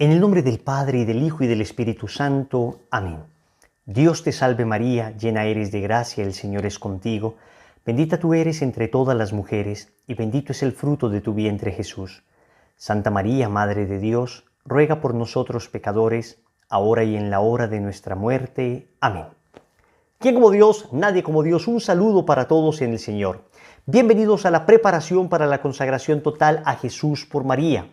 En el nombre del Padre, y del Hijo, y del Espíritu Santo. Amén. Dios te salve María, llena eres de gracia, el Señor es contigo. Bendita tú eres entre todas las mujeres, y bendito es el fruto de tu vientre Jesús. Santa María, Madre de Dios, ruega por nosotros pecadores, ahora y en la hora de nuestra muerte. Amén. ¿Quién como Dios? Nadie como Dios. Un saludo para todos en el Señor. Bienvenidos a la preparación para la consagración total a Jesús por María.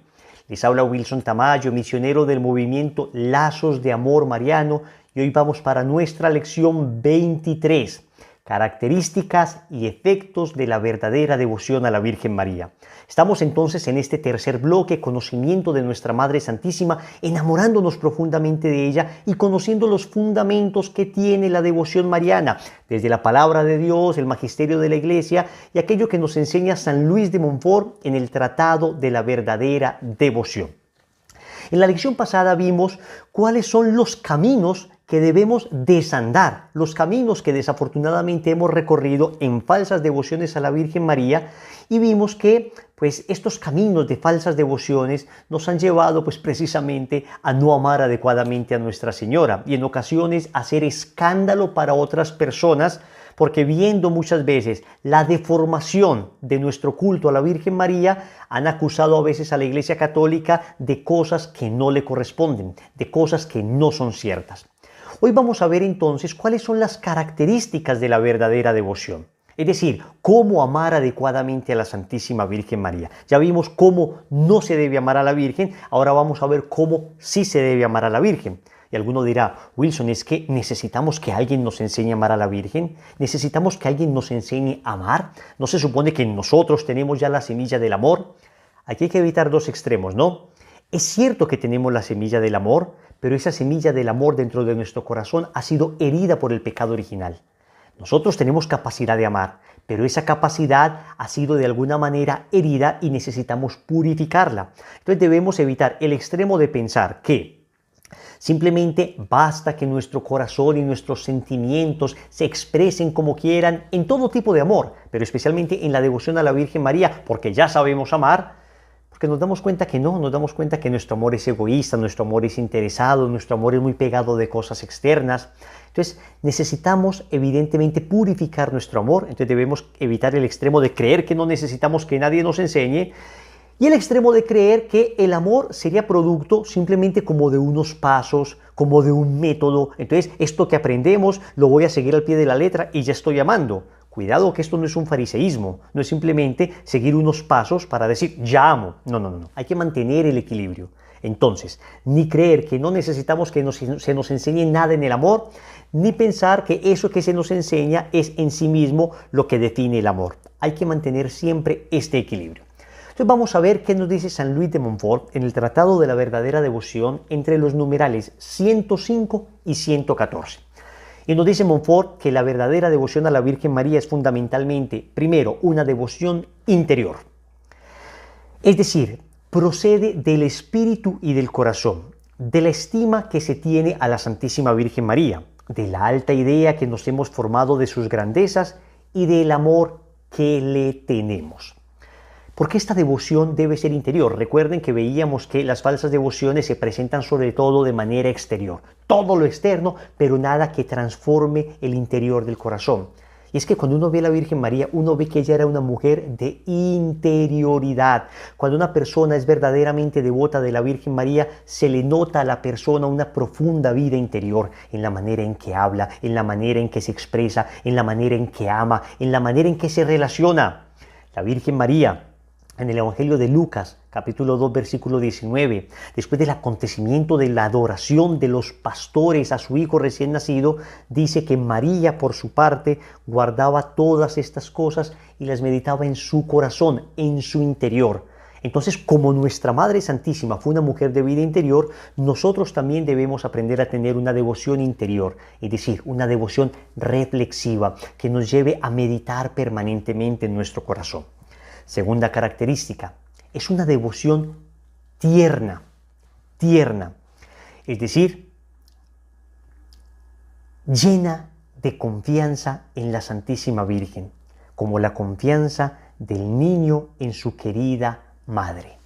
Les habla Wilson Tamayo, misionero del movimiento Lazos de Amor Mariano, y hoy vamos para nuestra lección 23, características y efectos de la verdadera devoción a la Virgen María. Estamos entonces en este tercer bloque, conocimiento de nuestra Madre Santísima, enamorándonos profundamente de ella y conociendo los fundamentos que tiene la devoción mariana, desde la palabra de Dios, el magisterio de la Iglesia y aquello que nos enseña San Luis de Montfort en el Tratado de la Verdadera Devoción. En la lección pasada vimos cuáles son los caminos que debemos desandar, los caminos que desafortunadamente hemos recorrido en falsas devociones a la Virgen María, y vimos que estos caminos de falsas devociones nos han llevado precisamente a no amar adecuadamente a Nuestra Señora y en ocasiones a hacer escándalo para otras personas, porque viendo muchas veces la deformación de nuestro culto a la Virgen María, han acusado a veces a la Iglesia Católica de cosas que no le corresponden, de cosas que no son ciertas. Hoy vamos a ver entonces cuáles son las características de la verdadera devoción. Es decir, cómo amar adecuadamente a la Santísima Virgen María. Ya vimos cómo no se debe amar a la Virgen, ahora vamos a ver cómo sí se debe amar a la Virgen. Y alguno dirá, Wilson, ¿es que necesitamos que alguien nos enseñe a amar a la Virgen? ¿Necesitamos que alguien nos enseñe a amar? ¿No se supone que nosotros tenemos ya la semilla del amor? Aquí hay que evitar dos extremos, ¿no? Es cierto que tenemos la semilla del amor, pero esa semilla del amor dentro de nuestro corazón ha sido herida por el pecado original. Nosotros tenemos capacidad de amar, pero esa capacidad ha sido de alguna manera herida y necesitamos purificarla. Entonces debemos evitar el extremo de pensar que simplemente basta que nuestro corazón y nuestros sentimientos se expresen como quieran en todo tipo de amor, pero especialmente en la devoción a la Virgen María, porque ya sabemos amar. Porque nos damos cuenta que no, nos damos cuenta que nuestro amor es egoísta, nuestro amor es interesado, nuestro amor es muy pegado de cosas externas. Entonces necesitamos evidentemente purificar nuestro amor, entonces debemos evitar el extremo de creer que no necesitamos que nadie nos enseñe y el extremo de creer que el amor sería producto simplemente como de unos pasos, como de un método. Entonces esto que aprendemos lo voy a seguir al pie de la letra y ya estoy amando. Cuidado que esto no es un fariseísmo, no es simplemente seguir unos pasos para decir ya amo. No. Hay que mantener el equilibrio. Entonces, ni creer que no necesitamos que se nos enseñe nada en el amor, ni pensar que eso que se nos enseña es en sí mismo lo que define el amor. Hay que mantener siempre este equilibrio. Entonces vamos a ver qué nos dice San Luis de Montfort en el Tratado de la Verdadera Devoción entre los numerales 105 y 114. Y nos dice Montfort que la verdadera devoción a la Virgen María es fundamentalmente, primero, una devoción interior. Es decir, procede del espíritu y del corazón, de la estima que se tiene a la Santísima Virgen María, de la alta idea que nos hemos formado de sus grandezas y del amor que le tenemos. Porque esta devoción debe ser interior. Recuerden que veíamos que las falsas devociones se presentan sobre todo de manera exterior. Todo lo externo, pero nada que transforme el interior del corazón. Y es que cuando uno ve a la Virgen María, uno ve que ella era una mujer de interioridad. Cuando una persona es verdaderamente devota de la Virgen María, se le nota a la persona una profunda vida interior en la manera en que habla, en la manera en que se expresa, en la manera en que ama, en la manera en que se relaciona. La Virgen María, en el Evangelio de Lucas, capítulo 2, versículo 19, después del acontecimiento de la adoración de los pastores a su hijo recién nacido, dice que María, por su parte, guardaba todas estas cosas y las meditaba en su corazón, en su interior. Entonces, como nuestra Madre Santísima fue una mujer de vida interior, nosotros también debemos aprender a tener una devoción interior, es decir, una devoción reflexiva que nos lleve a meditar permanentemente en nuestro corazón. Segunda característica, es una devoción tierna, es decir, llena de confianza en la Santísima Virgen, como la confianza del niño en su querida madre.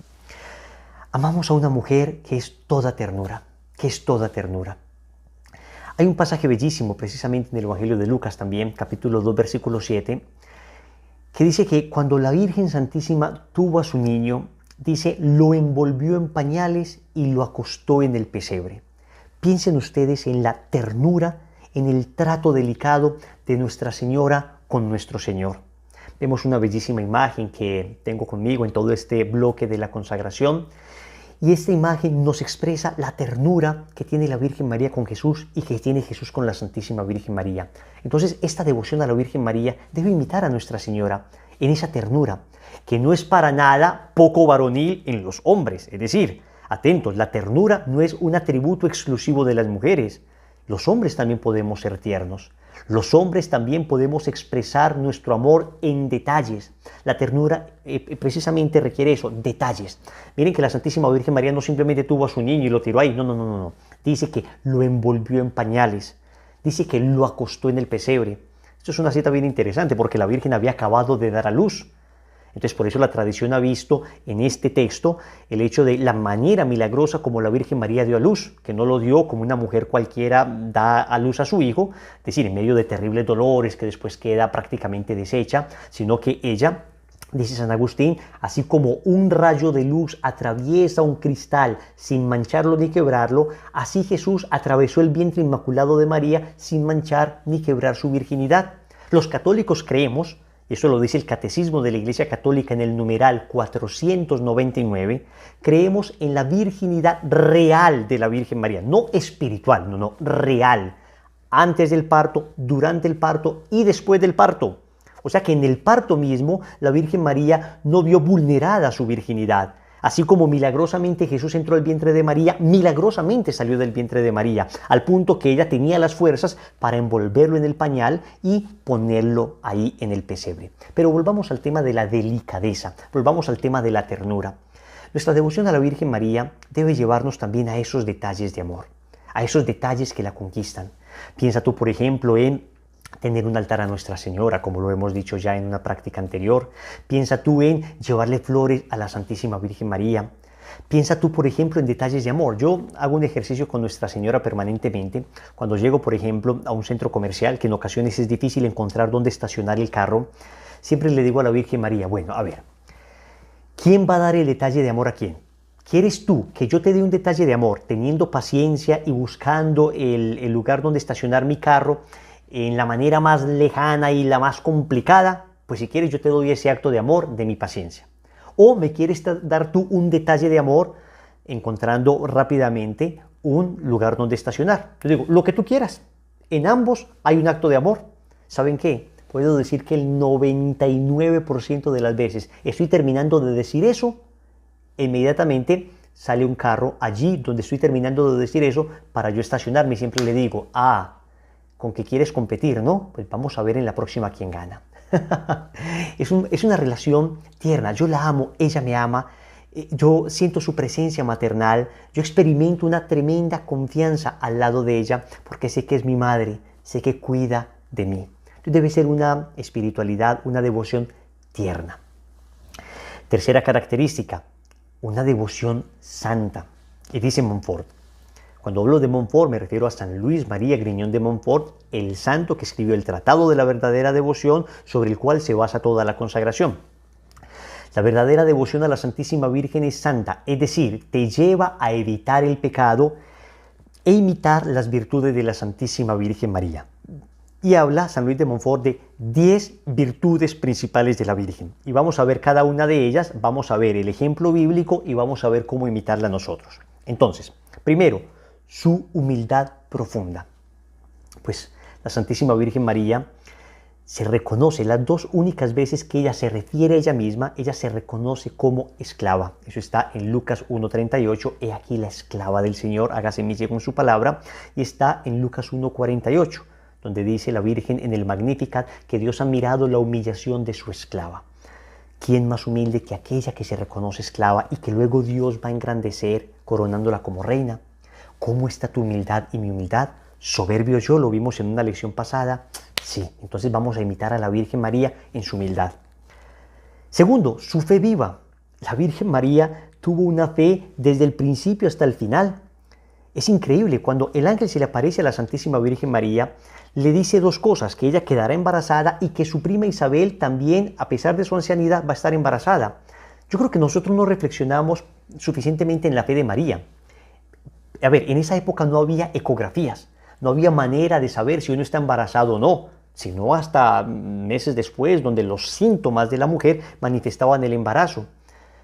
Amamos a una mujer que es toda ternura, que es toda ternura. Hay un pasaje bellísimo, precisamente en el Evangelio de Lucas también, capítulo 2, versículo 7, que dice que cuando la Virgen Santísima tuvo a su niño, dice, lo envolvió en pañales y lo acostó en el pesebre. Piensen ustedes en la ternura, en el trato delicado de Nuestra Señora con nuestro Señor. Vemos una bellísima imagen que tengo conmigo en todo este bloque de la consagración. Y esta imagen nos expresa la ternura que tiene la Virgen María con Jesús y que tiene Jesús con la Santísima Virgen María. Entonces, esta devoción a la Virgen María debe imitar a Nuestra Señora en esa ternura, que no es para nada poco varonil en los hombres. Es decir, atentos, la ternura no es un atributo exclusivo de las mujeres. Los hombres también podemos ser tiernos. Los hombres también podemos expresar nuestro amor en detalles. La ternura precisamente requiere eso, detalles. Miren que la Santísima Virgen María no simplemente tuvo a su niño y lo tiró ahí, no. Dice que lo envolvió en pañales, dice que lo acostó en el pesebre. Esto es una cita bien interesante porque la Virgen había acabado de dar a luz. Entonces, por eso la tradición ha visto en este texto el hecho de la manera milagrosa como la Virgen María dio a luz, que no lo dio como una mujer cualquiera da a luz a su hijo, es decir, en medio de terribles dolores que después queda prácticamente deshecha, sino que ella, dice San Agustín, así como un rayo de luz atraviesa un cristal sin mancharlo ni quebrarlo, así Jesús atravesó el vientre inmaculado de María sin manchar ni quebrar su virginidad. Los católicos creemos, y eso lo dice el Catecismo de la Iglesia Católica en el numeral 499, creemos en la virginidad real de la Virgen María, no espiritual, no, real, antes del parto, durante el parto y después del parto. O sea que en el parto mismo la Virgen María no vio vulnerada su virginidad. Así como milagrosamente Jesús entró al vientre de María, milagrosamente salió del vientre de María, al punto que ella tenía las fuerzas para envolverlo en el pañal y ponerlo ahí en el pesebre. Pero volvamos al tema de la delicadeza, volvamos al tema de la ternura. Nuestra devoción a la Virgen María debe llevarnos también a esos detalles de amor, a esos detalles que la conquistan. Piensa tú, por ejemplo, en tener un altar a Nuestra Señora, como lo hemos dicho ya en una práctica anterior. Piensa tú en llevarle flores a la Santísima Virgen María. Piensa tú, por ejemplo, en detalles de amor. Yo hago un ejercicio con Nuestra Señora permanentemente. Cuando llego, por ejemplo, a un centro comercial, que en ocasiones es difícil encontrar dónde estacionar el carro, siempre le digo a la Virgen María, bueno, a ver, ¿quién va a dar el detalle de amor a quién? ¿Quieres tú que yo te dé un detalle de amor teniendo paciencia y buscando el lugar donde estacionar mi carro en la manera más lejana y la más complicada? Pues si quieres yo te doy ese acto de amor de mi paciencia. O me quieres dar tú un detalle de amor encontrando rápidamente un lugar donde estacionar. Yo digo, lo que tú quieras. En ambos hay un acto de amor. ¿Saben qué? Puedo decir que el 99% de las veces estoy terminando de decir eso, inmediatamente sale un carro allí donde estoy terminando de decir eso para yo estacionarme. Siempre le digo, con que quieres competir, ¿no? Pues vamos a ver en la próxima quién gana. Es una relación tierna. Yo la amo, ella me ama, yo siento su presencia maternal, yo experimento una tremenda confianza al lado de ella porque sé que es mi madre, sé que cuida de mí. Debe ser una espiritualidad, una devoción tierna. Tercera característica, una devoción santa. Y dice Montfort, cuando hablo de Montfort me refiero a San Luis María Griñón de Montfort, el santo que escribió el Tratado de la Verdadera Devoción, sobre el cual se basa toda la consagración. La verdadera devoción a la Santísima Virgen es santa, es decir, te lleva a evitar el pecado e imitar las virtudes de la Santísima Virgen María. Y habla San Luis de Montfort de 10 virtudes principales de la Virgen. Y vamos a ver cada una de ellas, vamos a ver el ejemplo bíblico y vamos a ver cómo imitarla nosotros. Entonces, primero, su humildad profunda. Pues la Santísima Virgen María se reconoce, las dos únicas veces que ella se refiere a ella misma, ella se reconoce como esclava. Eso está en Lucas 1:38, he aquí la esclava del Señor, hágase en mí según su palabra, y está en Lucas 1:48, donde dice la Virgen en el Magnificat que Dios ha mirado la humillación de su esclava. ¿Quién más humilde que aquella que se reconoce esclava y que luego Dios va a engrandecer coronándola como reina? ¿Cómo está tu humildad y mi humildad? ¿Soberbio yo? Lo vimos en una lección pasada. Sí, entonces vamos a imitar a la Virgen María en su humildad. Segundo, su fe viva. La Virgen María tuvo una fe desde el principio hasta el final. Es increíble, cuando el ángel se le aparece a la Santísima Virgen María, le dice dos cosas: que ella quedará embarazada y que su prima Isabel también, a pesar de su ancianidad, va a estar embarazada. Yo creo que nosotros no reflexionamos suficientemente en la fe de María. A ver, en esa época no había ecografías, no había manera de saber si uno está embarazado o no, sino hasta meses después, donde los síntomas de la mujer manifestaban el embarazo.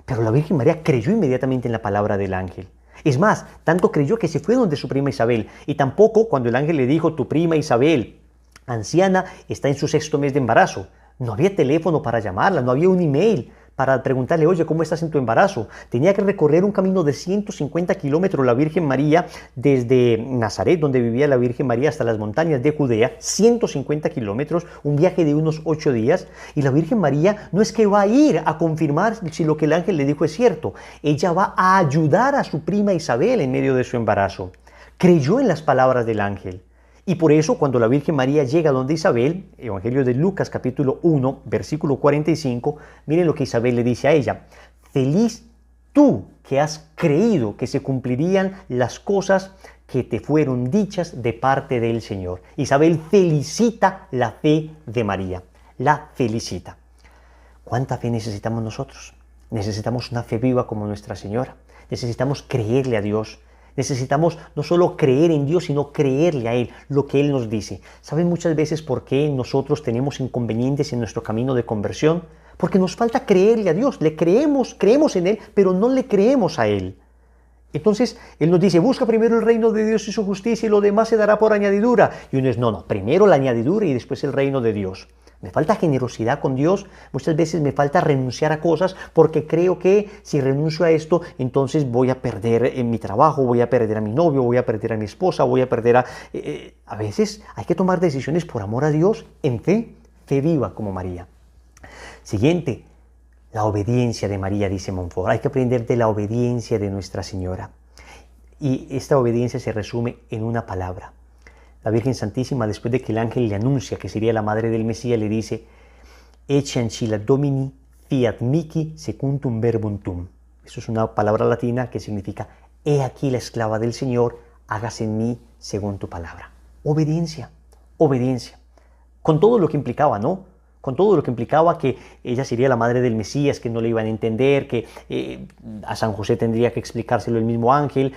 Pero la Virgen María creyó inmediatamente en la palabra del ángel. Es más, tanto creyó que se fue donde su prima Isabel. Y tampoco cuando el ángel le dijo: tu prima Isabel, anciana, está en su 6º mes de embarazo. No había teléfono para llamarla, no había un email para preguntarle: oye, ¿cómo estás en tu embarazo? Tenía que recorrer un camino de 150 kilómetros la Virgen María desde Nazaret, donde vivía la Virgen María, hasta las montañas de Judea. 150 kilómetros, un viaje de unos 8 días. Y la Virgen María no es que va a ir a confirmar si lo que el ángel le dijo es cierto. Ella va a ayudar a su prima Isabel en medio de su embarazo. Creyó en las palabras del ángel. Y por eso, cuando la Virgen María llega donde Isabel, Evangelio de Lucas capítulo 1, versículo 45, miren lo que Isabel le dice a ella: feliz tú que has creído que se cumplirían las cosas que te fueron dichas de parte del Señor. Isabel felicita la fe de María, la felicita. ¿Cuánta fe necesitamos nosotros? Necesitamos una fe viva como Nuestra Señora. Necesitamos creerle a Dios. Necesitamos no solo creer en Dios, sino creerle a Él, lo que Él nos dice. ¿Saben muchas veces por qué nosotros tenemos inconvenientes en nuestro camino de conversión? Porque nos falta creerle a Dios. Le creemos en Él, pero no le creemos a Él. Entonces, Él nos dice: busca primero el reino de Dios y su justicia y lo demás se dará por añadidura. Y uno es: no, primero la añadidura y después el reino de Dios. Me falta generosidad con Dios, muchas veces me falta renunciar a cosas porque creo que si renuncio a esto, entonces voy a perder mi trabajo, voy a perder a mi novio, voy a perder a mi esposa, voy a perder a... A veces hay que tomar decisiones por amor a Dios, en fe, fe viva como María. Siguiente, la obediencia de María, dice Montfort. Hay que aprender de la obediencia de Nuestra Señora. Y esta obediencia se resume en una palabra. La Virgen Santísima, después de que el ángel le anuncia que sería la madre del Mesías, le dice: Ecce ancilla Domini fiat mihi secundum verbum tuum. Eso es una palabra latina que significa: he aquí la esclava del Señor, hágase en mí según tu palabra. Obediencia, obediencia. Con todo lo que implicaba, ¿no? Con todo lo que implicaba que ella sería la madre del Mesías, que no le iban a entender, que a San José tendría que explicárselo el mismo ángel.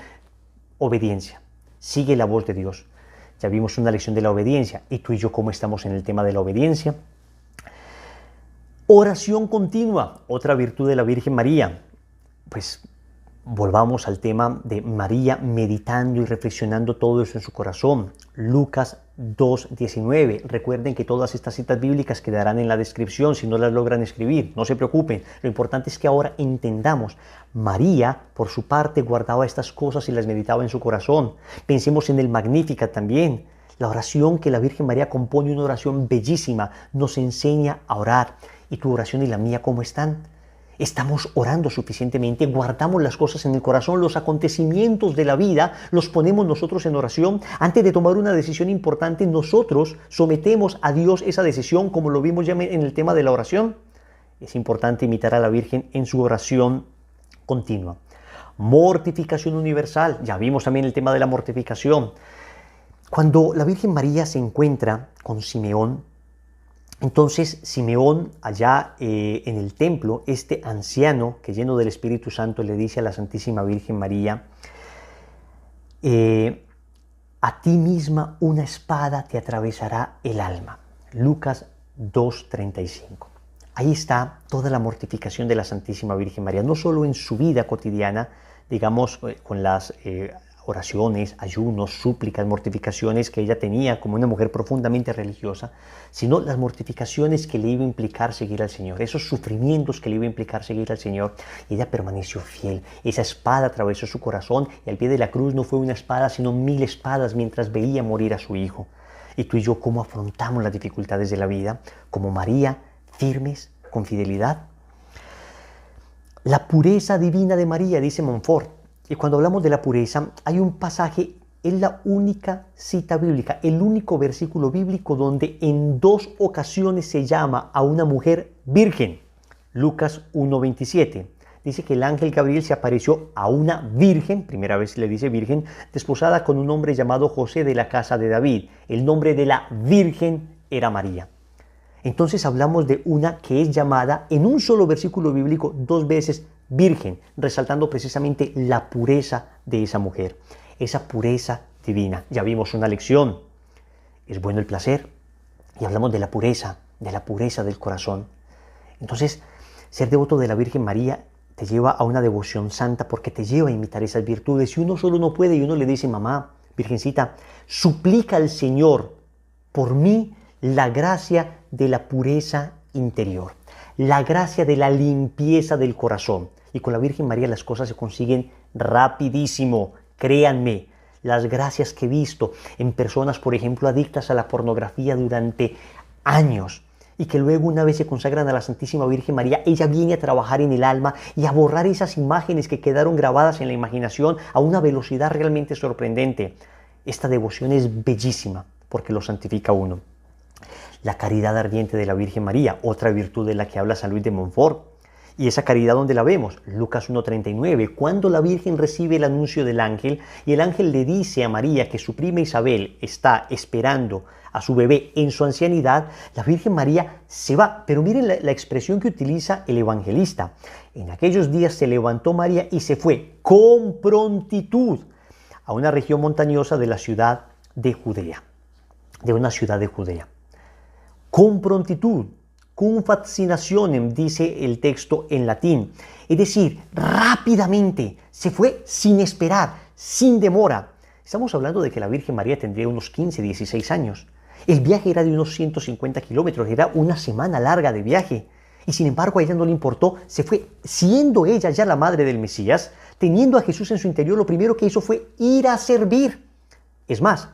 Obediencia. Sigue la voz de Dios. Ya vimos una lección de la obediencia. ¿Y tú y yo cómo estamos en el tema de la obediencia? Oración continua, otra virtud de la Virgen María. Pues volvamos al tema de María meditando y reflexionando todo eso en su corazón. Lucas 2:19. Recuerden que todas estas citas bíblicas quedarán en la descripción si no las logran escribir. No se preocupen. Lo importante es que ahora entendamos. María, por su parte, guardaba estas cosas y las meditaba en su corazón. Pensemos en el Magnificat también. La oración que la Virgen María compone, una oración bellísima, nos enseña a orar. ¿Y tu oración y la mía cómo están? ¿Estamos orando suficientemente? ¿Guardamos las cosas en el corazón? ¿Los acontecimientos de la vida los ponemos nosotros en oración? Antes de tomar una decisión importante, nosotros sometemos a Dios esa decisión, como lo vimos ya en el tema de la oración. Es importante imitar a la Virgen en su oración continua. Mortificación universal. Ya vimos también el tema de la mortificación. Cuando la Virgen María se encuentra con Simeón, entonces Simeón allá en el templo, este anciano que lleno del Espíritu Santo le dice a la Santísima Virgen María: a ti misma una espada te atravesará el alma. Lucas 2:35. Ahí está toda la mortificación de la Santísima Virgen María, no solo en su vida cotidiana, digamos, con las oraciones, ayunos, súplicas, mortificaciones que ella tenía como una mujer profundamente religiosa, sino las mortificaciones que le iba a implicar seguir al Señor, esos sufrimientos que le iba a implicar seguir al Señor. Y ella permaneció fiel. Esa espada atravesó su corazón y al pie de la cruz no fue una espada, sino 1000 espadas mientras veía morir a su hijo. Y tú y yo, ¿cómo afrontamos las dificultades de la vida? Como María, firmes, con fidelidad. La pureza divina de María, dice Montfort. Y cuando hablamos de la pureza, hay un pasaje, es la única cita bíblica, el único versículo bíblico donde en 2 ocasiones se llama a una mujer virgen. Lucas 1:27. dice que el ángel Gabriel se apareció a una virgen, primera vez le dice virgen, desposada con un hombre llamado José de la casa de David. El nombre de la virgen era María. Entonces hablamos de una que es llamada en un solo versículo bíblico 2 veces virgen, resaltando precisamente la pureza de esa mujer, esa pureza divina. Ya vimos una lección, es bueno el placer, y hablamos de la pureza del corazón. Entonces, ser devoto de la Virgen María te lleva a una devoción santa porque te lleva a imitar esas virtudes. Si uno solo no puede y uno le dice, mamá, Virgencita, suplica al Señor por mí la gracia de la pureza interior, la gracia de la limpieza del corazón. Y con la Virgen María las cosas se consiguen rapidísimo, créanme. Las gracias que he visto en personas, por ejemplo, adictas a la pornografía durante años, y que luego una vez se consagran a la Santísima Virgen María, ella viene a trabajar en el alma y a borrar esas imágenes que quedaron grabadas en la imaginación a una velocidad realmente sorprendente. Esta devoción es bellísima porque lo santifica uno. La caridad ardiente de la Virgen María, otra virtud de la que habla San Luis de Montfort. Y esa caridad, ¿dónde la vemos? Lucas 1:39, cuando la Virgen recibe el anuncio del ángel y el ángel le dice a María que su prima Isabel está esperando a su bebé en su ancianidad, la Virgen María se va. Pero miren la expresión que utiliza el evangelista. En aquellos días se levantó María y se fue con prontitud a una región montañosa de la ciudad de Judea, de una ciudad de Judea. Con prontitud, cum fascinationem, dice el texto en latín. Es decir, rápidamente, se fue sin esperar, sin demora. Estamos hablando de que la Virgen María tendría unos 15, 16 años. El viaje era de unos 150 kilómetros, era una semana larga de viaje. Y sin embargo a ella no le importó, se fue, siendo ella ya la madre del Mesías, teniendo a Jesús en su interior, lo primero que hizo fue ir a servir. Es más,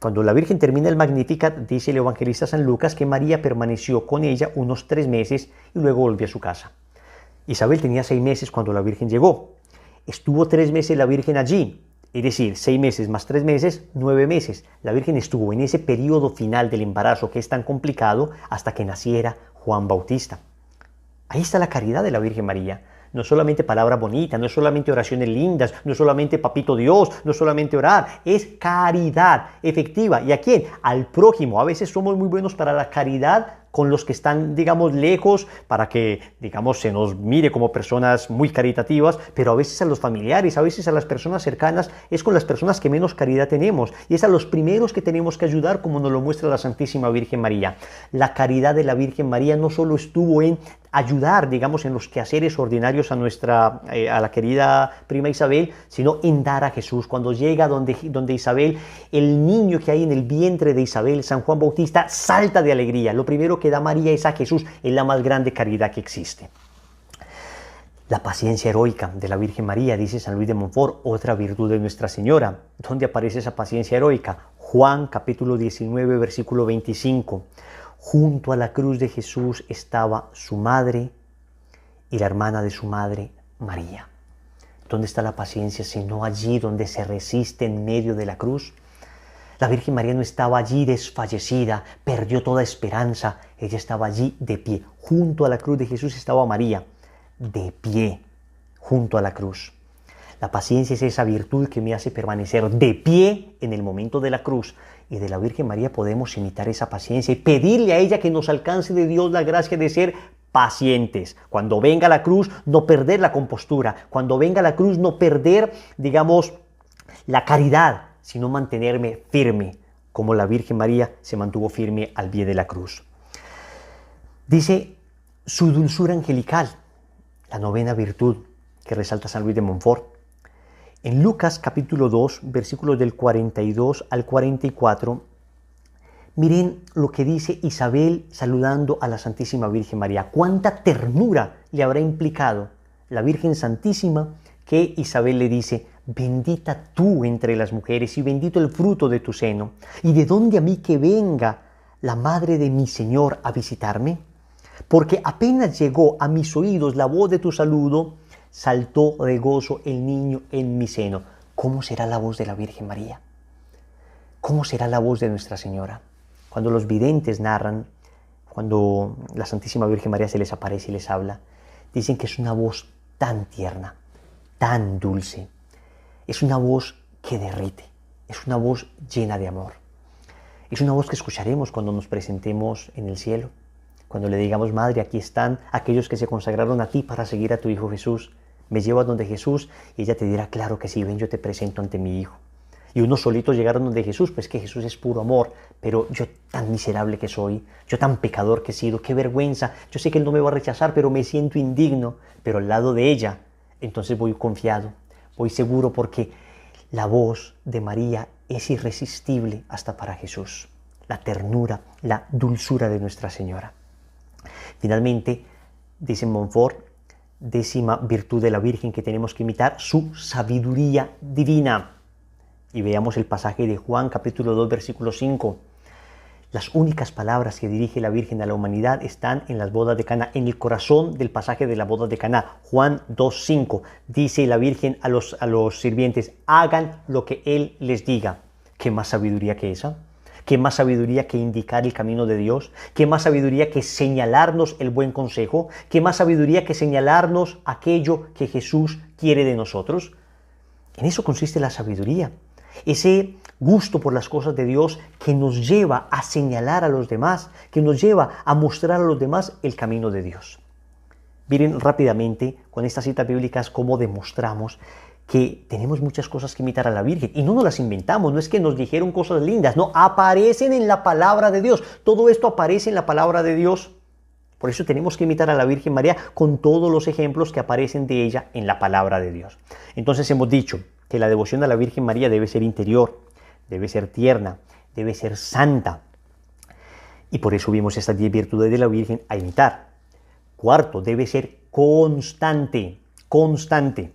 cuando la Virgen termina el Magnificat, dice el evangelista San Lucas que María permaneció con ella unos 3 meses y luego volvió a su casa. Isabel tenía 6 meses cuando la Virgen llegó. Estuvo 3 meses la Virgen allí, es decir, 6 meses más 3 meses, 9 meses. La Virgen estuvo en ese periodo final del embarazo que es tan complicado hasta que naciera Juan Bautista. Ahí está la caridad de la Virgen María. No solamente palabras bonitas, no solamente oraciones lindas, no solamente papito Dios, no solamente orar, es caridad efectiva. ¿Y a quién? Al prójimo. A veces somos muy buenos para la caridad con los que están, digamos, lejos, para que, digamos, se nos mire como personas muy caritativas, pero a veces a los familiares, a veces a las personas cercanas, es con las personas que menos caridad tenemos, y es a los primeros que tenemos que ayudar, como nos lo muestra la Santísima Virgen María. La caridad de la Virgen María no solo estuvo en ayudar, digamos, en los quehaceres ordinarios a la querida prima Isabel, sino en dar a Jesús. Cuando llega donde Isabel, el niño que hay en el vientre de Isabel, San Juan Bautista, salta de alegría. Lo primero que da María es a Jesús, es la más grande caridad que existe. La paciencia heroica de la Virgen María, dice San Luis de Montfort, otra virtud de Nuestra Señora. ¿Dónde aparece esa paciencia heroica? Juan capítulo 19, versículo 25. Junto a la cruz de Jesús estaba su madre y la hermana de su madre, María. ¿Dónde está la paciencia sino allí donde se resiste en medio de la cruz? La Virgen María no estaba allí desfallecida, perdió toda esperanza. Ella estaba allí de pie. Junto a la cruz de Jesús estaba María, de pie, junto a la cruz. La paciencia es esa virtud que me hace permanecer de pie en el momento de la cruz. Y de la Virgen María podemos imitar esa paciencia y pedirle a ella que nos alcance de Dios la gracia de ser pacientes. Cuando venga la cruz, no perder la compostura. Cuando venga la cruz, no perder, digamos, la caridad, sino mantenerme firme, como la Virgen María se mantuvo firme al pie de la cruz. Dice su dulzura angelical, la novena virtud que resalta San Luis de Montfort. En Lucas capítulo 2, versículos del 42 al 44, miren lo que dice Isabel saludando a la Santísima Virgen María. Cuánta ternura le habrá implicado la Virgen Santísima que Isabel le dice: bendita tú entre las mujeres y bendito el fruto de tu seno. ¿Y de dónde a mí que venga la madre de mi Señor a visitarme? Porque apenas llegó a mis oídos la voz de tu saludo, saltó de gozo el niño en mi seno. ¿Cómo será la voz de la Virgen María? ¿Cómo será la voz de Nuestra Señora? Cuando los videntes narran, cuando la Santísima Virgen María se les aparece y les habla, dicen que es una voz tan tierna, tan dulce. Es una voz que derrite, es una voz llena de amor. Es una voz que escucharemos cuando nos presentemos en el cielo, cuando le digamos: Madre, aquí están aquellos que se consagraron a ti para seguir a tu Hijo Jesús. Me llevas donde Jesús, y ella te dirá: claro que sí, ven, yo te presento ante mi Hijo. Y unos solitos llegaron donde Jesús, pues que Jesús es puro amor, pero yo tan miserable que soy, yo tan pecador que he sido, qué vergüenza, yo sé que Él no me va a rechazar, pero me siento indigno, pero al lado de ella, entonces voy confiado, voy seguro, porque la voz de María es irresistible hasta para Jesús, la ternura, la dulzura de Nuestra Señora. Finalmente, dice Montfort, 10ª virtud de la Virgen que tenemos que imitar: su sabiduría divina. Y veamos el pasaje de Juan, capítulo 2, versículo 5. Las únicas palabras que dirige la Virgen a la humanidad están en las bodas de Caná, en el corazón del pasaje de las bodas de Caná. Juan 2, 5. Dice la Virgen a los sirvientes: hagan lo que Él les diga. ¿Qué más sabiduría que esa? ¿Qué más sabiduría que indicar el camino de Dios? ¿Qué más sabiduría que señalarnos el buen consejo? ¿Qué más sabiduría que señalarnos aquello que Jesús quiere de nosotros? En eso consiste la sabiduría. Ese gusto por las cosas de Dios que nos lleva a señalar a los demás, que nos lleva a mostrar a los demás el camino de Dios. Miren rápidamente con estas citas bíblicas cómo demostramos que tenemos muchas cosas que imitar a la Virgen, y no nos las inventamos, no es que nos dijeron cosas lindas, no, aparecen en la palabra de Dios. Todo esto aparece en la palabra de Dios. Por eso tenemos que imitar a la Virgen María con todos los ejemplos que aparecen de ella en la palabra de Dios. Entonces hemos dicho que la devoción a la Virgen María debe ser interior, debe ser tierna, debe ser santa. Y por eso vimos estas 10 virtudes de la Virgen a imitar. Cuarto, debe ser constante, constante.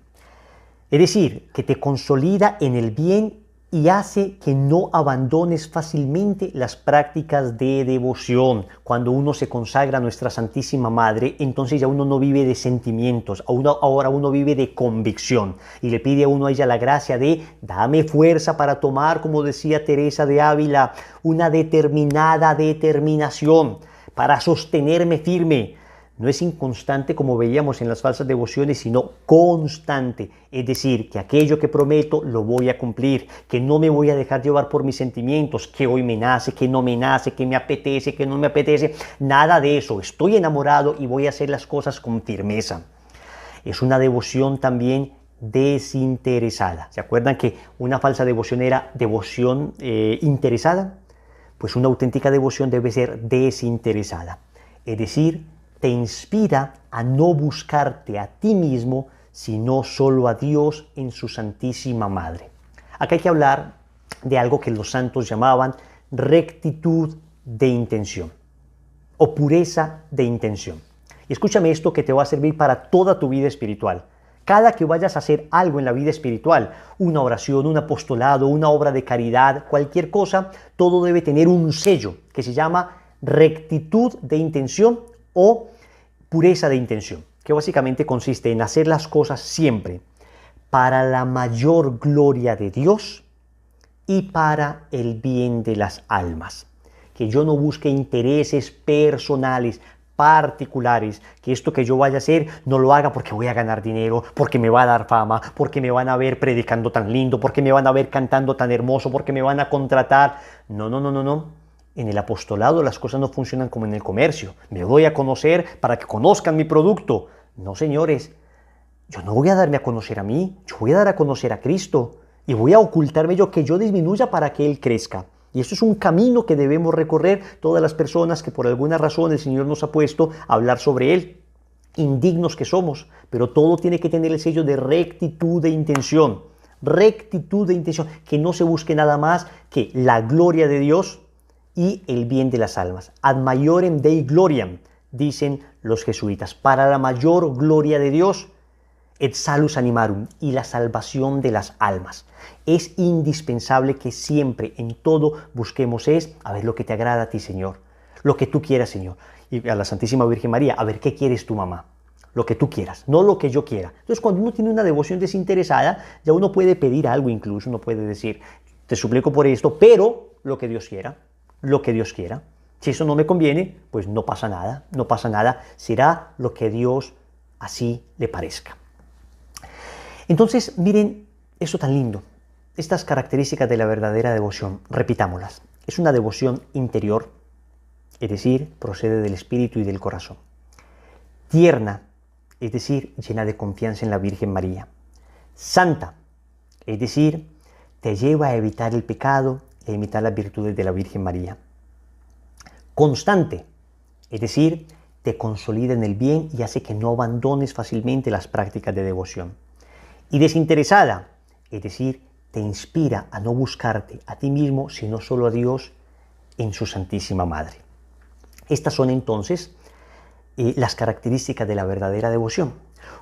Es decir, que te consolida en el bien y hace que no abandones fácilmente las prácticas de devoción. Cuando uno se consagra a Nuestra Santísima Madre, entonces ya uno no vive de sentimientos, ahora uno vive de convicción, y le pide a uno a ella la gracia de: dame fuerza para tomar, como decía Teresa de Ávila, una determinada determinación para sostenerme firme. No es inconstante como veíamos en las falsas devociones, sino constante. Es decir, que aquello que prometo lo voy a cumplir, que no me voy a dejar llevar por mis sentimientos, que hoy me nace, que no me nace, que me apetece, que no me apetece. Nada de eso. Estoy enamorado y voy a hacer las cosas con firmeza. Es una devoción también desinteresada. ¿Se acuerdan que una falsa devoción era devoción interesada? Pues una auténtica devoción debe ser desinteresada. Es decir, te inspira a no buscarte a ti mismo, sino solo a Dios en su Santísima Madre. Acá hay que hablar de algo que los santos llamaban rectitud de intención o pureza de intención. Y escúchame esto, que te va a servir para toda tu vida espiritual. Cada que vayas a hacer algo en la vida espiritual, una oración, un apostolado, una obra de caridad, cualquier cosa, todo debe tener un sello que se llama rectitud de intención o pureza de intención, que básicamente consiste en hacer las cosas siempre para la mayor gloria de Dios y para el bien de las almas. Que yo no busque intereses personales, particulares, que esto que yo vaya a hacer no lo haga porque voy a ganar dinero, porque me va a dar fama, porque me van a ver predicando tan lindo, porque me van a ver cantando tan hermoso, porque me van a contratar. No. En el apostolado las cosas no funcionan como en el comercio. Me doy a conocer para que conozcan mi producto. No, señores, yo no voy a darme a conocer a mí, yo voy a dar a conocer a Cristo y voy a ocultarme yo, que yo disminuya para que Él crezca. Y esto es un camino que debemos recorrer todas las personas que por alguna razón el Señor nos ha puesto a hablar sobre Él. Indignos que somos, pero todo tiene que tener el sello de rectitud de intención. Rectitud de intención, que no se busque nada más que la gloria de Dios y el bien de las almas. Ad maiorem Dei gloriam, dicen los jesuitas, para la mayor gloria de Dios, et salus animarum, y la salvación de las almas. Es indispensable que siempre, en todo, busquemos a ver lo que te agrada a ti, Señor, lo que tú quieras, Señor. Y a la Santísima Virgen María, a ver qué quieres tu mamá, lo que tú quieras, no lo que yo quiera. Entonces, cuando uno tiene una devoción desinteresada, ya uno puede pedir algo, incluso uno puede decir: te suplico por esto, pero lo que Dios quiera. Lo que Dios quiera. Si eso no me conviene, pues no pasa nada, será lo que Dios así le parezca. Entonces, miren eso tan lindo. Estas características de la verdadera devoción, repitámoslas. Es una devoción interior, es decir, procede del espíritu y del corazón. Tierna, es decir, llena de confianza en la Virgen María. Santa, es decir, te lleva a evitar el pecado y a imitar las virtudes de la Virgen María. Constante, es decir, te consolida en el bien y hace que no abandones fácilmente las prácticas de devoción. Y desinteresada, es decir, te inspira a no buscarte a ti mismo, sino solo a Dios en su Santísima Madre. Estas son entonces las características de la verdadera devoción.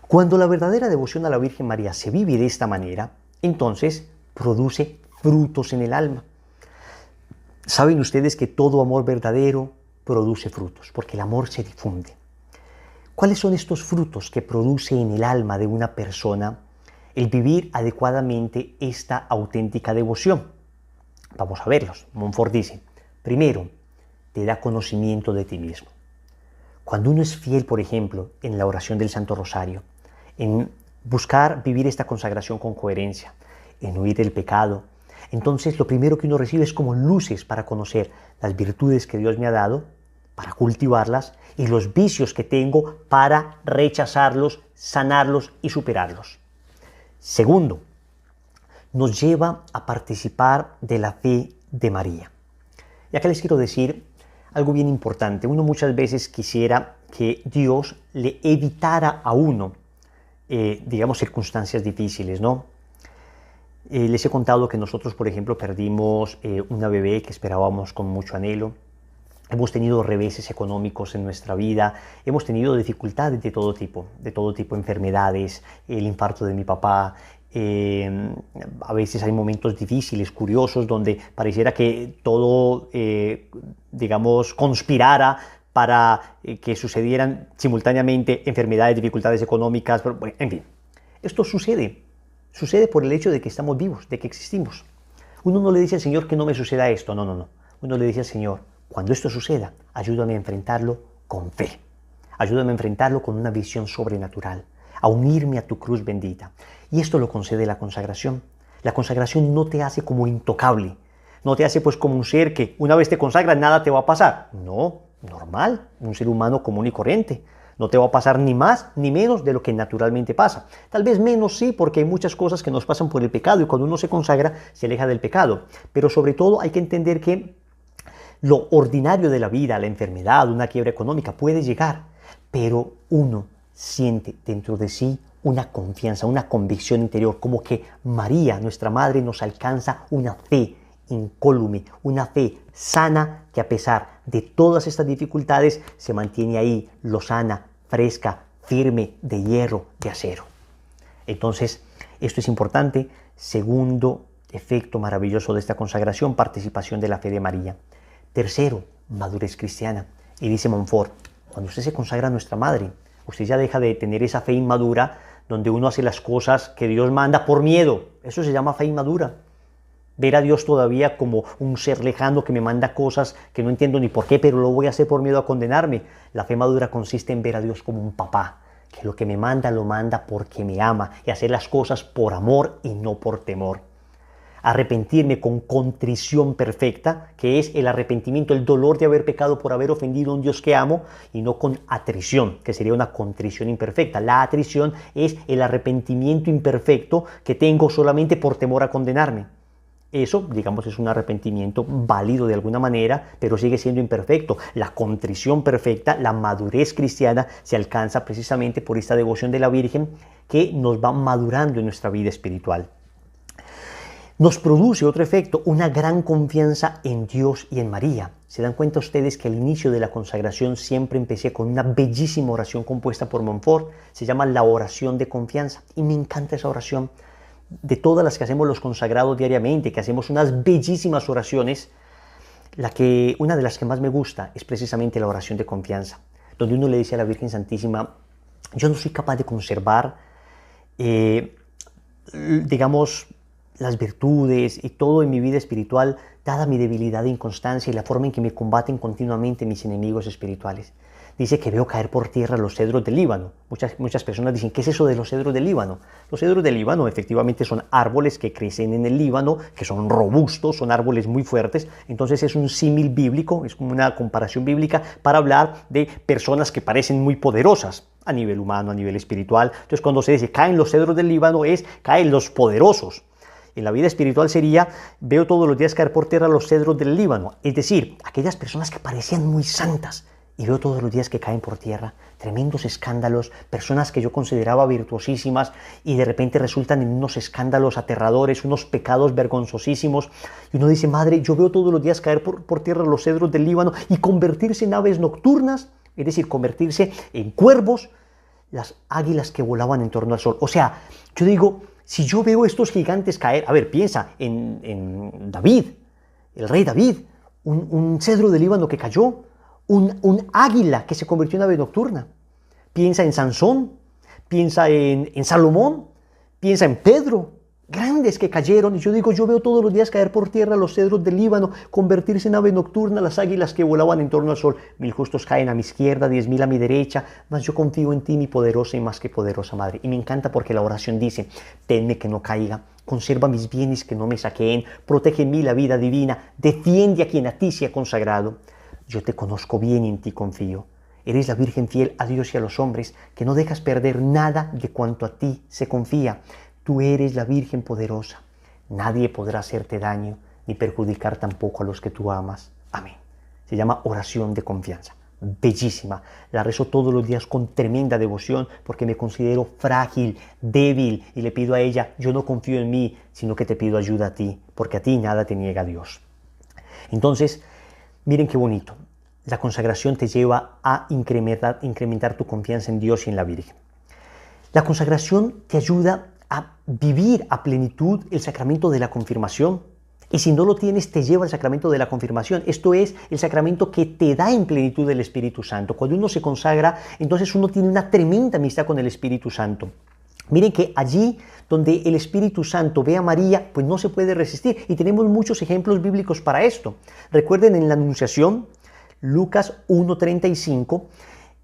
Cuando la verdadera devoción a la Virgen María se vive de esta manera, entonces produce frutos en el alma. Saben ustedes que todo amor verdadero produce frutos, porque el amor se difunde. ¿Cuáles son estos frutos que produce en el alma de una persona el vivir adecuadamente esta auténtica devoción? Vamos a verlos. Montfort dice, primero, te da conocimiento de ti mismo. Cuando uno es fiel, por ejemplo, en la oración del Santo Rosario, en buscar vivir esta consagración con coherencia, en huir del pecado, entonces lo primero que uno recibe es como luces para conocer las virtudes que Dios me ha dado, para cultivarlas, y los vicios que tengo para rechazarlos, sanarlos y superarlos. Segundo, nos lleva a participar de la fe de María. Y acá les quiero decir algo bien importante. Uno muchas veces quisiera que Dios le evitara a uno, digamos, circunstancias difíciles, ¿no? Les he contado que nosotros, por ejemplo, perdimos una bebé que esperábamos con mucho anhelo. Hemos tenido reveses económicos en nuestra vida, hemos tenido dificultades de todo tipo, enfermedades, el infarto de mi papá. A veces hay momentos difíciles, curiosos, donde pareciera que todo, digamos, conspirara para que sucedieran simultáneamente enfermedades, dificultades económicas, pero, bueno, en fin. Esto sucede por el hecho de que estamos vivos, de que existimos. Uno no le dice al Señor que no me suceda esto, no. Uno le dice al Señor, cuando esto suceda, ayúdame a enfrentarlo con fe. Ayúdame a enfrentarlo con una visión sobrenatural, a unirme a tu cruz bendita. Y esto lo concede la consagración. La consagración no te hace como intocable, no te hace pues como un ser que una vez te consagras nada te va a pasar. No, normal, un ser humano común y corriente. No te va a pasar ni más ni menos de lo que naturalmente pasa. Tal vez menos sí, porque hay muchas cosas que nos pasan por el pecado y cuando uno se consagra se aleja del pecado. Pero sobre todo hay que entender que lo ordinario de la vida, la enfermedad, una quiebra económica puede llegar, pero uno siente dentro de sí una confianza, una convicción interior, como que María, nuestra Madre, nos alcanza una fe incólume, una fe sana que a pesar de todas estas dificultades se mantiene ahí, lozana, fresca, firme, de hierro, de acero. Entonces, esto es importante. Segundo efecto maravilloso de esta consagración, participación de la fe de María. Tercero, madurez cristiana. Y dice Montfort, cuando usted se consagra a nuestra Madre, usted ya deja de tener esa fe inmadura donde uno hace las cosas que Dios manda por miedo. Eso se llama fe inmadura. Ver a Dios todavía como un ser lejano que me manda cosas que no entiendo ni por qué, pero lo voy a hacer por miedo a condenarme. La fe madura consiste en ver a Dios como un papá, que lo que me manda lo manda porque me ama y hacer las cosas por amor y no por temor. Arrepentirme con contrición perfecta, que es el arrepentimiento, el dolor de haber pecado por haber ofendido a un Dios que amo, y no con atrición, que sería una contrición imperfecta. La atrición es el arrepentimiento imperfecto que tengo solamente por temor a condenarme. Eso, digamos, es un arrepentimiento válido de alguna manera, pero sigue siendo imperfecto. La contrición perfecta, la madurez cristiana, se alcanza precisamente por esta devoción de la Virgen que nos va madurando en nuestra vida espiritual. Nos produce otro efecto, una gran confianza en Dios y en María. ¿Se dan cuenta ustedes que al inicio de la consagración siempre empecé con una bellísima oración compuesta por Montfort? Se llama la oración de confianza y me encanta esa oración. De todas las que hacemos los consagrados diariamente, que hacemos unas bellísimas oraciones, una de las que más me gusta es precisamente la oración de confianza, donde uno le dice a la Virgen Santísima, yo no soy capaz de conservar, digamos, las virtudes y todo en mi vida espiritual, dada mi debilidad e inconstancia y la forma en que me combaten continuamente mis enemigos espirituales. dice que veo caer por tierra los cedros del Líbano. Muchas personas dicen, ¿qué es eso de los cedros del Líbano? Los cedros del Líbano efectivamente son árboles que crecen en el Líbano, que son robustos, son árboles muy fuertes. Entonces es un símil bíblico, es como una comparación bíblica para hablar de personas que parecen muy poderosas a nivel humano, a nivel espiritual. Entonces cuando se dice caen los cedros del Líbano, caen los poderosos. En la vida espiritual sería, veo todos los días caer por tierra los cedros del Líbano, es decir, aquellas personas que parecían muy santas, y veo todos los días que caen por tierra, tremendos escándalos, personas que yo consideraba virtuosísimas y de repente resultan en unos escándalos aterradores, unos pecados vergonzosísimos. Y uno dice, madre, yo veo todos los días caer por tierra los cedros del Líbano y convertirse en aves nocturnas, es decir, convertirse en cuervos, las águilas que volaban en torno al sol. O sea, yo digo, si yo veo estos gigantes caer, a ver, piensa en David, el rey David, un cedro del Líbano que cayó, un águila que se convirtió en ave nocturna. Piensa en Sansón, piensa en Salomón, piensa en Pedro, grandes que cayeron. Y yo digo, yo veo todos los días caer por tierra los cedros del Líbano, convertirse en ave nocturna, las águilas que volaban en torno al sol. 1000 justos caen a mi izquierda, 10.000 a mi derecha, mas yo confío en ti, mi poderosa y más que poderosa Madre. Y me encanta porque la oración dice, tenme que no caiga, conserva mis bienes que no me saqueen, protege en mí la vida divina, defiende a quien a ti se ha consagrado. Yo te conozco bien y en ti confío. Eres la Virgen fiel a Dios y a los hombres, que no dejas perder nada de cuanto a ti se confía. Tú eres la Virgen poderosa. Nadie podrá hacerte daño, ni perjudicar tampoco a los que tú amas. Amén. Se llama oración de confianza. Bellísima. La rezo todos los días con tremenda devoción, porque me considero frágil, débil, y le pido a ella, yo no confío en mí, sino que te pido ayuda a ti, porque a ti nada te niega Dios. Entonces, miren qué bonito. La consagración te lleva a incrementar tu confianza en Dios y en la Virgen. La consagración te ayuda a vivir a plenitud el sacramento de la confirmación. Y si no lo tienes, te lleva al sacramento de la confirmación. Esto es el sacramento que te da en plenitud el Espíritu Santo. Cuando uno se consagra, entonces uno tiene una tremenda amistad con el Espíritu Santo. Miren que allí donde el Espíritu Santo ve a María, pues no se puede resistir. Y tenemos muchos ejemplos bíblicos para esto. Recuerden en la Anunciación, Lucas 1:35,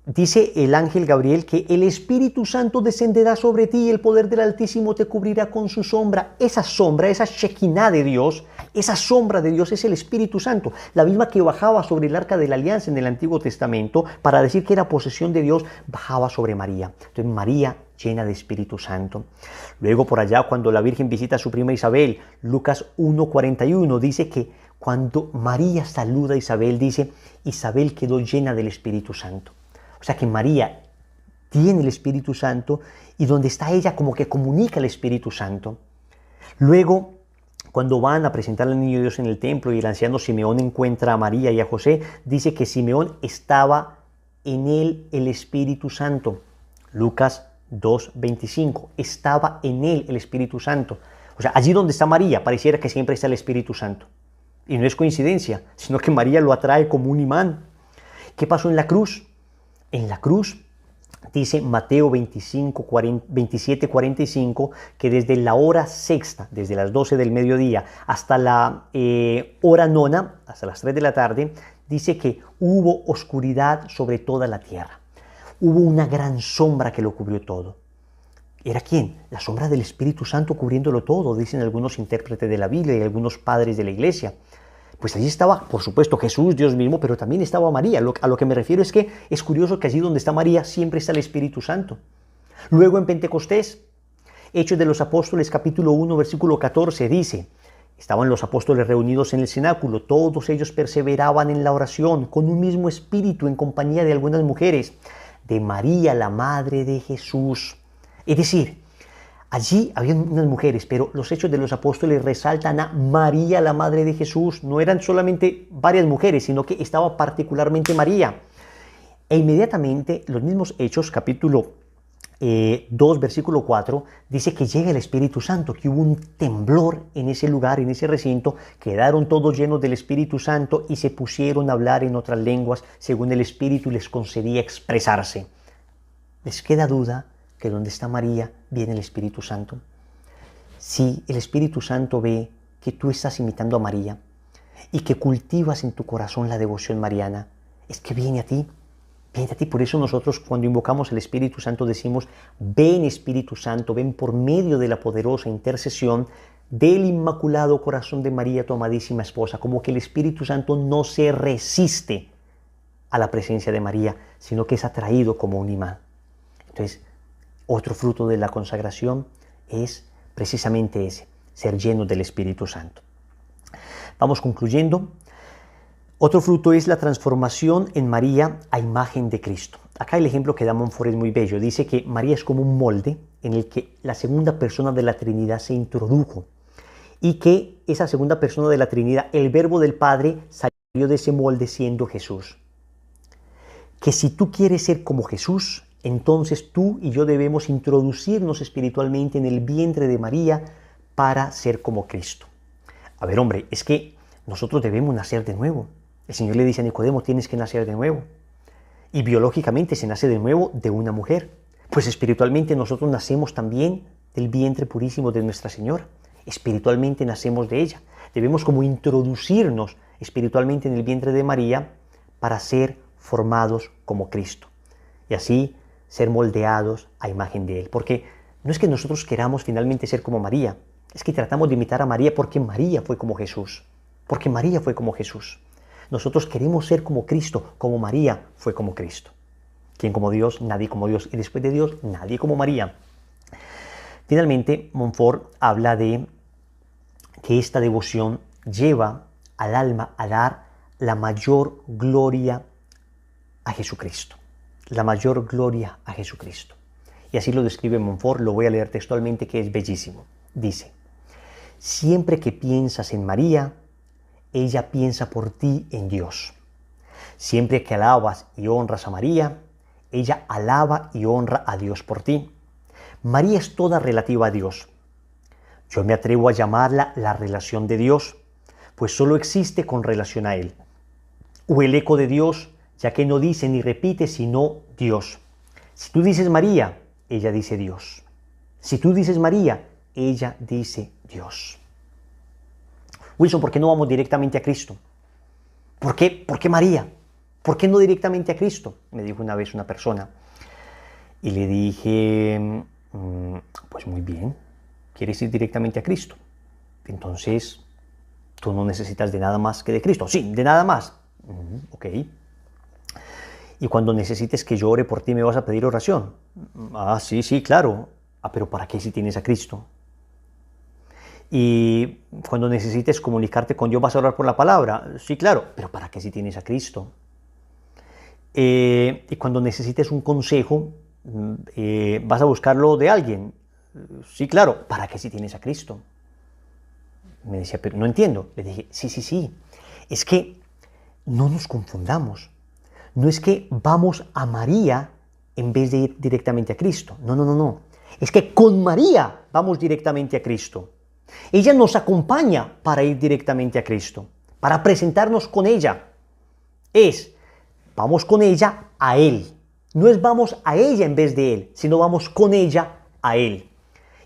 dice el ángel Gabriel que el Espíritu Santo descenderá sobre ti y el poder del Altísimo te cubrirá con su sombra. Esa sombra, esa Shekinah de Dios, esa sombra de Dios es el Espíritu Santo, la misma que bajaba sobre el Arca de la Alianza en el Antiguo Testamento para decir que era posesión de Dios, bajaba sobre María. Entonces María llena de Espíritu Santo. Luego por allá cuando la Virgen visita a su prima Isabel, Lucas 1:41 dice que cuando María saluda a Isabel, dice, Isabel quedó llena del Espíritu Santo. O sea que María tiene el Espíritu Santo y donde está ella como que comunica el Espíritu Santo. Luego, cuando van a presentar al niño Dios en el templo y el anciano Simeón encuentra a María y a José, dice que Simeón estaba en él el Espíritu Santo. Lucas 2:25, estaba en él el Espíritu Santo. O sea, allí donde está María, pareciera que siempre está el Espíritu Santo. Y no es coincidencia, sino que María lo atrae como un imán. ¿Qué pasó en la cruz? En la cruz, dice Mateo 27:45, que desde la hora sexta, desde las 12 del mediodía hasta la hora nona, hasta las 3 de la tarde, dice que hubo oscuridad sobre toda la tierra. Hubo una gran sombra que lo cubrió todo. ¿Era quién? La sombra del Espíritu Santo cubriéndolo todo, dicen algunos intérpretes de la Biblia y algunos padres de la Iglesia. Pues allí estaba, por supuesto, Jesús, Dios mismo, pero también estaba María. A lo que me refiero es que es curioso que allí donde está María siempre está el Espíritu Santo. Luego en Pentecostés, Hechos de los Apóstoles, capítulo 1, versículo 14, dice, estaban los apóstoles reunidos en el cenáculo, todos ellos perseveraban en la oración, con un mismo espíritu, en compañía de algunas mujeres, de María, la madre de Jesús. Es decir, allí había unas mujeres, pero los Hechos de los Apóstoles resaltan a María, la Madre de Jesús. No eran solamente varias mujeres, sino que estaba particularmente María. E inmediatamente los mismos Hechos, capítulo 2, versículo 4, dice que llega el Espíritu Santo, que hubo un temblor en ese lugar, en ese recinto, quedaron todos llenos del Espíritu Santo y se pusieron a hablar en otras lenguas, según el Espíritu les concedía expresarse. ¿Les queda duda que donde está María viene el Espíritu Santo? Si el Espíritu Santo ve que tú estás imitando a María y que cultivas en tu corazón la devoción mariana, es que viene a ti. Viene a ti. Por eso nosotros cuando invocamos al Espíritu Santo decimos, ven Espíritu Santo, ven por medio de la poderosa intercesión del Inmaculado Corazón de María, tu amadísima esposa. Como que el Espíritu Santo no se resiste a la presencia de María, sino que es atraído como un imán. Entonces, otro fruto de la consagración es precisamente ese, ser lleno del Espíritu Santo. Vamos concluyendo. Otro fruto es la transformación en María a imagen de Cristo. Acá el ejemplo que da Montfort es muy bello. Dice que María es como un molde en el que la segunda persona de la Trinidad se introdujo y que esa segunda persona de la Trinidad, el Verbo del Padre, salió de ese molde siendo Jesús. Que si tú quieres ser como Jesús, entonces tú y yo debemos introducirnos espiritualmente en el vientre de María para ser como Cristo. A ver, hombre, es que nosotros debemos nacer de nuevo. El Señor le dice a Nicodemo, tienes que nacer de nuevo. Y biológicamente se nace de nuevo de una mujer. Pues espiritualmente nosotros nacemos también del vientre purísimo de Nuestra Señora. Espiritualmente nacemos de ella. Debemos como introducirnos espiritualmente en el vientre de María para ser formados como Cristo. Y así ser moldeados a imagen de Él. Porque no es que nosotros queramos finalmente ser como María. Es que tratamos de imitar a María porque María fue como Jesús. Porque María fue como Jesús. Nosotros queremos ser como Cristo, como María fue como Cristo. ¿Quién como Dios? Nadie como Dios. Y después de Dios, nadie como María. Finalmente, Montfort habla de que esta devoción lleva al alma a dar la mayor gloria a Jesucristo. La mayor gloria a Jesucristo. Y así lo describe Montfort, lo voy a leer textualmente, que es bellísimo. Dice, siempre que piensas en María, ella piensa por ti en Dios. Siempre que alabas y honras a María, ella alaba y honra a Dios por ti. María es toda relativa a Dios. Yo me atrevo a llamarla la relación de Dios, pues solo existe con relación a Él. O el eco de Dios, ya que no dice ni repite sino Dios. Si tú dices María, ella dice Dios. Si tú dices María, ella dice Dios. Wilson, ¿por qué no vamos directamente a Cristo? ¿Por qué María? ¿Por qué no directamente a Cristo? Me dijo una vez una persona. Y le dije, pues muy bien, quieres ir directamente a Cristo. Entonces, tú no necesitas de nada más que de Cristo. Sí, de nada más. Ok. Y cuando necesites que yo ore por ti, ¿me vas a pedir oración? Ah, sí, claro. Ah, pero ¿para qué si tienes a Cristo? Y cuando necesites comunicarte con Dios, ¿vas a orar por la palabra? Sí, claro. Pero ¿para qué si tienes a Cristo? Y cuando necesites un consejo, ¿vas a buscarlo de alguien? Sí, claro. ¿Para qué si tienes a Cristo? Me decía, pero no entiendo. Le dije, sí. Es que no nos confundamos. No es que vamos a María en vez de ir directamente a Cristo. No. Es que con María vamos directamente a Cristo. Ella nos acompaña para ir directamente a Cristo, para presentarnos con ella. Vamos con ella a Él. No es vamos a ella en vez de Él, sino vamos con ella a Él.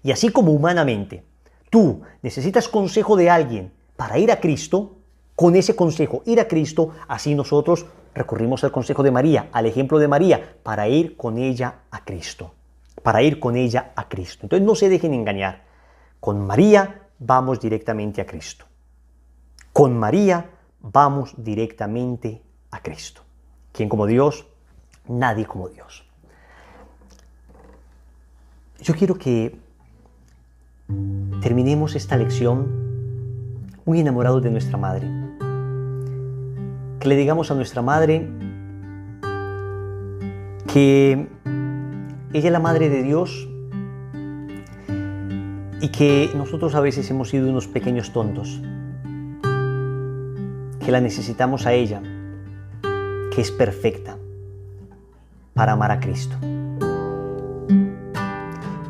Y así como humanamente, tú necesitas consejo de alguien para ir a Cristo, con ese consejo ir a Cristo, así nosotros recurrimos al consejo de María, al ejemplo de María, para ir con ella a Cristo. Para ir con ella a Cristo. Entonces no se dejen engañar. Con María vamos directamente a Cristo. Con María vamos directamente a Cristo. ¿Quién como Dios? Nadie como Dios. Yo quiero que terminemos esta lección muy enamorados de nuestra Madre. Que le digamos a nuestra Madre que ella es la Madre de Dios y que nosotros a veces hemos sido unos pequeños tontos, que la necesitamos a ella, que es perfecta para amar a Cristo.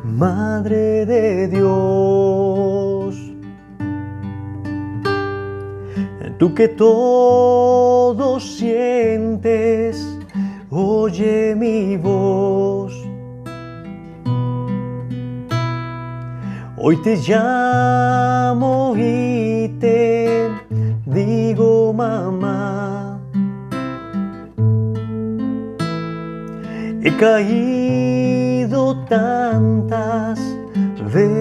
Madre de Dios, tú que todo sientes, oye mi voz. Hoy te llamo y te digo mamá. He caído tantas veces,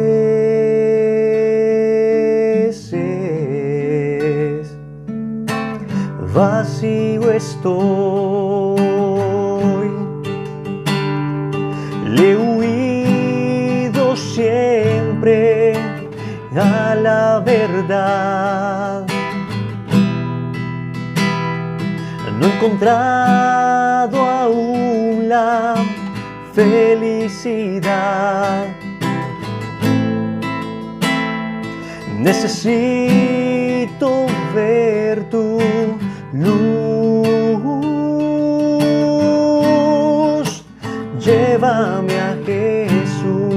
vacío estoy, le he huido siempre a la verdad. No he encontrado aún la felicidad. Necesito ver tu luz. Llévame a Jesús.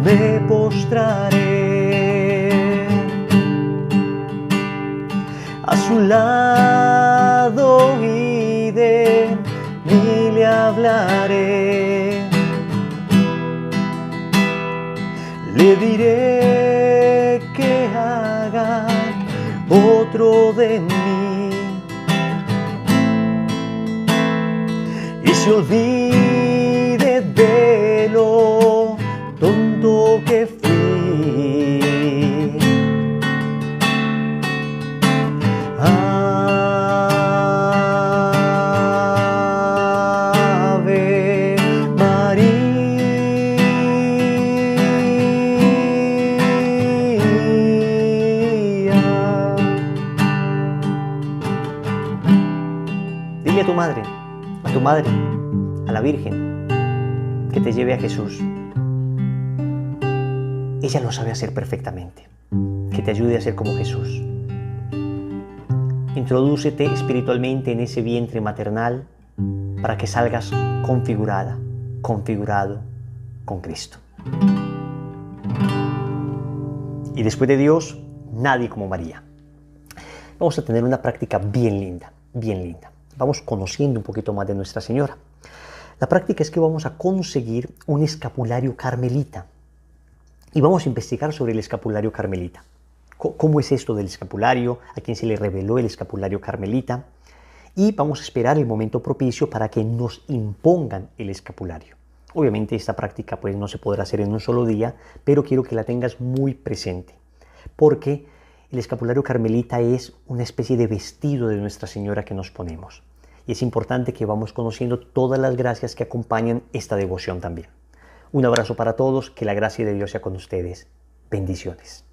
Me postraré a su lado y de mí le hablaré. Le diré que haga otro de mí y se olvide de lo tonto que fui. Ave María. Dile a tu madre, a la Virgen, que te lleve a Jesús. Ella lo sabe hacer perfectamente, que te ayude a ser como Jesús. Introdúcete espiritualmente en ese vientre maternal para que salgas configurado con Cristo. Y después de Dios, nadie como María. Vamos a tener una práctica bien linda, bien linda. Vamos conociendo un poquito más de Nuestra Señora. La práctica es que vamos a conseguir un escapulario carmelita. Y vamos a investigar sobre el escapulario carmelita. ¿Cómo es esto del escapulario? ¿A quién se le reveló el escapulario carmelita? Y vamos a esperar el momento propicio para que nos impongan el escapulario. Obviamente esta práctica pues no se podrá hacer en un solo día, pero quiero que la tengas muy presente. Porque el escapulario carmelita es una especie de vestido de Nuestra Señora que nos ponemos. Y es importante que vamos conociendo todas las gracias que acompañan esta devoción también. Un abrazo para todos, que la gracia de Dios sea con ustedes. Bendiciones.